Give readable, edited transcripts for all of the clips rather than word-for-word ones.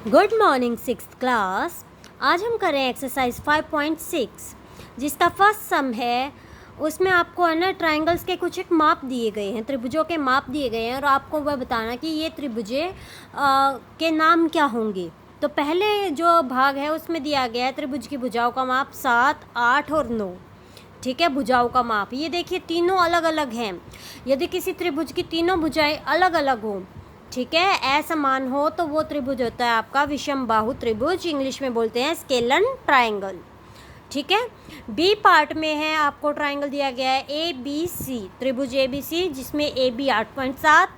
Good morning sixth class. आज हम करें एक्सरसाइज 5.6 जिसका फर्स्ट सम है। उसमें आपको है ना ट्रायंगल्स के कुछ एक माप दिए गए हैं, त्रिभुजों के माप दिए गए हैं और आपको वह बताना कि ये त्रिभुजे के नाम क्या होंगे। तो पहले जो भाग है उसमें दिया गया है त्रिभुज की भुजाओं का माप 7, 8 और 9। ठीक है, भुजाओं का माप ये देखिए तीनों अलग अलग हैं। यदि किसी त्रिभुज की तीनों भुजाएं अलग अलग हों, ठीक है, असमान हो, तो वो त्रिभुज होता है आपका विषम बाहु त्रिभुज, इंग्लिश में बोलते हैं स्केलन ट्रायंगल। ठीक है, बी पार्ट में है आपको ट्रायंगल दिया गया है ए बी सी, त्रिभुज ए बी सी जिसमें ए बी 8.7,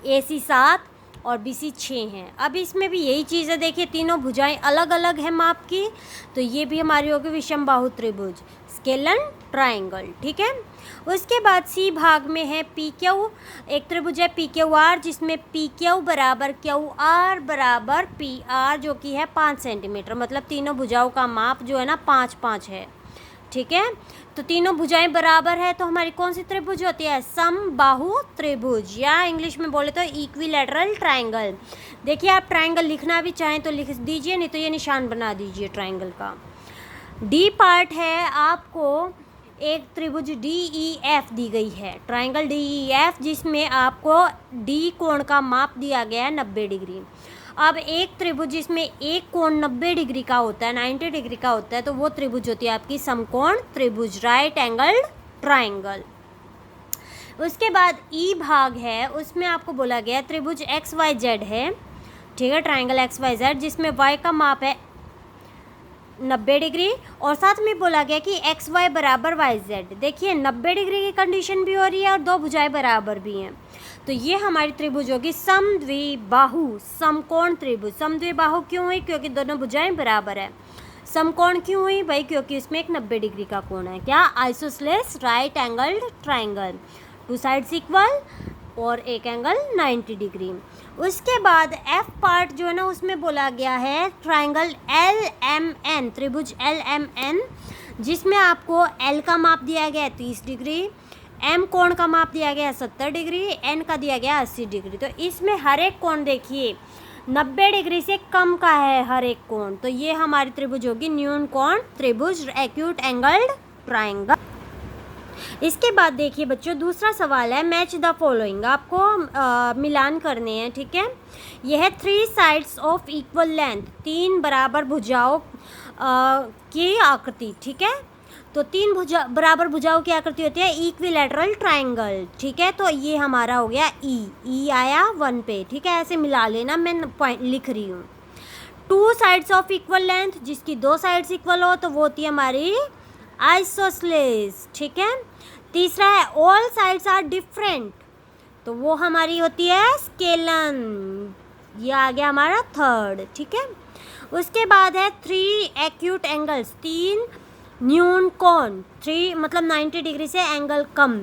ए सी 7 और बी सी 6 हैं। अब इसमें भी यही चीज़ है, देखिए तीनों भुजाएं अलग अलग हैं माप की, तो ये भी हमारी होगी विषम बाहु त्रिभुज स्केलन ट्रायंगल। ठीक है, उसके बाद सी भाग में है पी क्यू, एक त्रिभुज है पी क्यू आर जिसमें पी क्यू बराबर क्यू आर बराबर पी आर जो कि है 5 सेंटीमीटर, मतलब तीनों भुजाओं का माप जो है ना 5-5 है। ठीक है, तो तीनों भुजाएं बराबर है तो हमारी कौन सी त्रिभुज होती है? समबाहु त्रिभुज, या इंग्लिश में बोले तो इक्विलैटरल ट्रायंगल। देखिए आप ट्रायंगल लिखना भी चाहें तो लिख दीजिए, नहीं तो ये निशान बना दीजिए ट्रायंगल का। डी पार्ट है आपको एक त्रिभुज डी ई एफ दी गई है, ट्रायंगल डी ई एफ जिसमें आपको डी कोण का माप दिया गया है 90 डिग्री। अब एक त्रिभुज जिसमें एक कोण 90 डिग्री का होता है, 90 डिग्री का होता है, तो वो त्रिभुज होती है आपकी समकोण त्रिभुज, राइट एंगल्ड ट्रायंगल। उसके बाद ई भाग है, उसमें आपको बोला गया त्रिभुज एक्स वाई जेड है। ठीक है, ट्रायंगल एक्स वाई जेड जिसमें वाई का माप है 90 डिग्री और साथ में बोला गया कि एक्स वाई बराबर वाई जेड। देखिए 90 डिग्री की कंडीशन भी हो रही है और दो भुजाएं बराबर भी हैं, तो ये हमारी त्रिभुज होगी समद्विबाहु समकोण त्रिभुज। समद्विबाहु क्यों हुई? क्योंकि दोनों भुजाएं बराबर है। समकोण क्यों हुई भाई? क्योंकि उसमें एक 90 डिग्री का कोण है। क्या? Isosceles right angled triangle, two sides equal और एक एंगल 90 डिग्री। उसके बाद एफ पार्ट जो है ना उसमें बोला गया है ट्रायंगल एल एम एन, त्रिभुज एल एम एन जिसमें आपको एल का माप दिया गया है 30 डिग्री, एम कोण का माप दिया गया है 70 डिग्री, एन का दिया गया 80 डिग्री। तो इसमें हर एक कोण देखिए 90 डिग्री से कम का है हर एक कोण, तो ये हमारी त्रिभुज होगी न्यून कोण त्रिभुज, एक्यूट एंगल्ड ट्रायंगल। इसके बाद देखिए बच्चों दूसरा सवाल है मैच द फॉलोइंग, आपको मिलान करने हैं। ठीक है, यह है 3 साइड्स ऑफ इक्वल लेंथ, 3 बराबर भुजाओं की आकृति। ठीक है, तो 3 बराबर भुजाओं की आकृति होती है इक्विलैटरल ट्रायंगल। ठीक है, तो ये हमारा हो गया ई आया 1 पे। ठीक है, ऐसे मिला लेना, मैं पॉइंट लिख रही हूँ। 2 साइड्स ऑफ इक्वल लेंथ, जिसकी 2 साइड्स इक्वल हो तो वो होती है हमारी आइसोसेलेस। ठीक है, तीसरा है ऑल साइड्स आर डिफरेंट, तो वो हमारी होती है स्केलन, ये आ गया हमारा थर्ड। ठीक है, उसके बाद है 3 एक्यूट एंगल्स, 3 न्यून कोण, 3 मतलब 90 डिग्री से एंगल कम,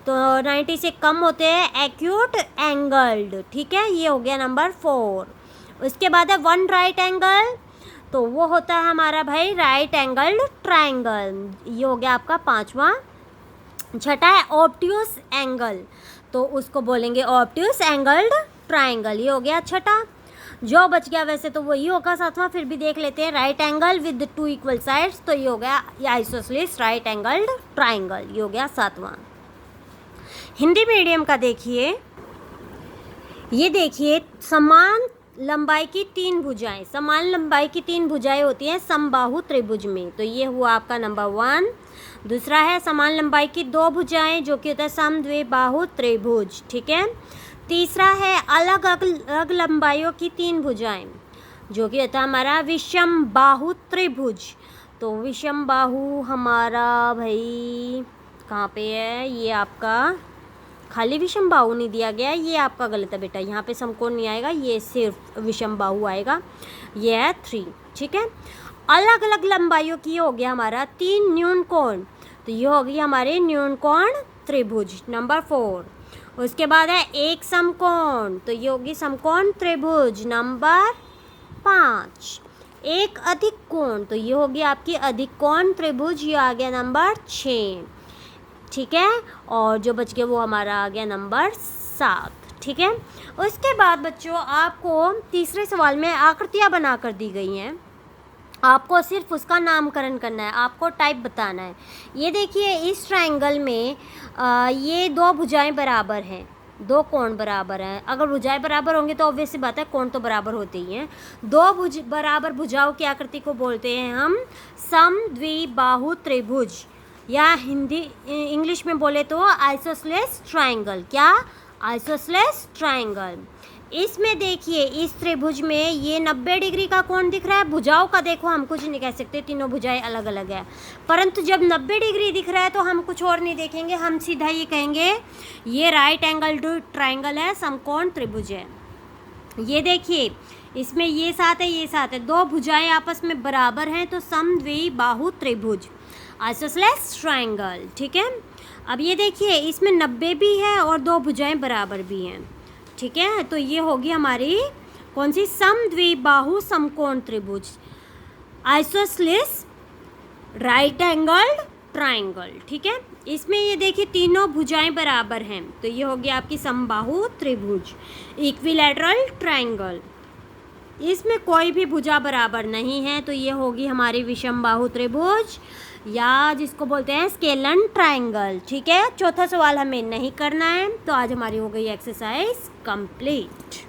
तो 90 से कम होते हैं एक्यूट एंगल्ड। ठीक है, ये हो गया नंबर 4। उसके बाद है 1 राइट एंगल, तो वो होता है हमारा भाई राइट एंगल्ड ट्रायंगल, ये हो गया आपका 5वां। छठा है ऑब्ट्यूस एंगल, तो उसको बोलेंगे ऑब्ट्यूस एंगल्ड ट्रायंगल, ये हो गया छठा। जो बच गया वैसे तो वही होगा 7वां, फिर भी देख लेते हैं। Right angle with 2 equal sides, तो ये हो गया आइसोसेलेस राइट एंगल्ड ट्रायंगल, ये हो गया 7वां। हिंदी मीडियम का देखिए, ये देखिए समान लंबाई की 3 भुजाएं, समान लंबाई की 3 भुजाएं होती हैं समबाहु त्रिभुज में, तो ये हुआ आपका नंबर 1। दूसरा है समान लंबाई की 2 भुजाएं जो कि होता है समद्विबाहु त्रिभुज। ठीक है, तीसरा है अलग अलग लंबाइयों की 3 भुजाएं जो कि होता है हमारा विषम बाहु त्रिभुज। तो विषम बाहु हमारा भाई कहाँ पे है? ये आपका खाली विषम बाहु नहीं दिया गया है, ये आपका गलत है बेटा, यहाँ पे समकोण नहीं आएगा, ये सिर्फ विषम बाहु आएगा, ये है 3। ठीक है, अलग अलग लंबाइयों की हो गया हमारा 3 न्यून कोण, तो ये होगी हमारे न्यून कोण त्रिभुज नंबर 4। उसके बाद है एक समकोण, तो ये होगी समकोण त्रिभुज नंबर 5। एक अधिक कोण, तो ये होगी आपकी अधिक कोण त्रिभुज, ये आ गया नंबर 6। ठीक है, और जो बच गया वो हमारा आ गया नंबर 7। ठीक है। उसके बाद बच्चों आपको तीसरे सवाल में आकृतियाँ बना कर दी गई हैं, आपको सिर्फ उसका नामकरण करना है, आपको टाइप बताना है। ये देखिए इस ट्रायंगल में ये दो भुजाएं बराबर हैं, दो कोण बराबर हैं। अगर भुजाएं बराबर होंगे तो ऑब्वियस सी बात है कोण तो बराबर होते ही हैं। दो बराबर भुजाओं की आकृति को बोलते हैं हम समद्विबाहु त्रिभुज, या हिंदी इंग्लिश में बोले तो आइसोसेलेस ट्रायंगल। क्या? Isosceles triangle. इसमें देखिए इस त्रिभुज में ये 90 डिग्री का कोण दिख रहा है। भुजाओं का देखो हम कुछ नहीं कह सकते, तीनों भुजाएं अलग अलग है, परंतु जब 90 डिग्री दिख रहा है तो हम कुछ और नहीं देखेंगे, हम सीधा ये कहेंगे ये राइट एंगल टू ट्रायंगल है, समकोण त्रिभुज है। ये देखिए इसमें ये साथ है, ये साथ है, दो भुजाएं आपस में बराबर हैं तो समद्विबाहु त्रिभुज, आइसोसेलेस ट्रायंगल। ठीक है। अब ये देखिए इसमें 90 भी है और दो भुजाएं बराबर भी हैं। ठीक है, तो ये होगी हमारी कौन सी? समद्विबाहु समकोण त्रिभुज, आइसोसेलेस राइट एंगल ट्रायंगल। ठीक है। इसमें ये देखिए तीनों भुजाएं बराबर हैं तो ये होगी आपकी समबाहु त्रिभुज, इक्विलैटरल ट्रायंगल। इसमें कोई भी भुजा बराबर नहीं है तो ये होगी हमारी विषमबाहु त्रिभुज, या जिसको बोलते हैं स्केलन ट्रायंगल। ठीक है। चौथा सवाल हमें नहीं करना है, तो आज हमारी हो गई एक्सरसाइज कंप्लीट।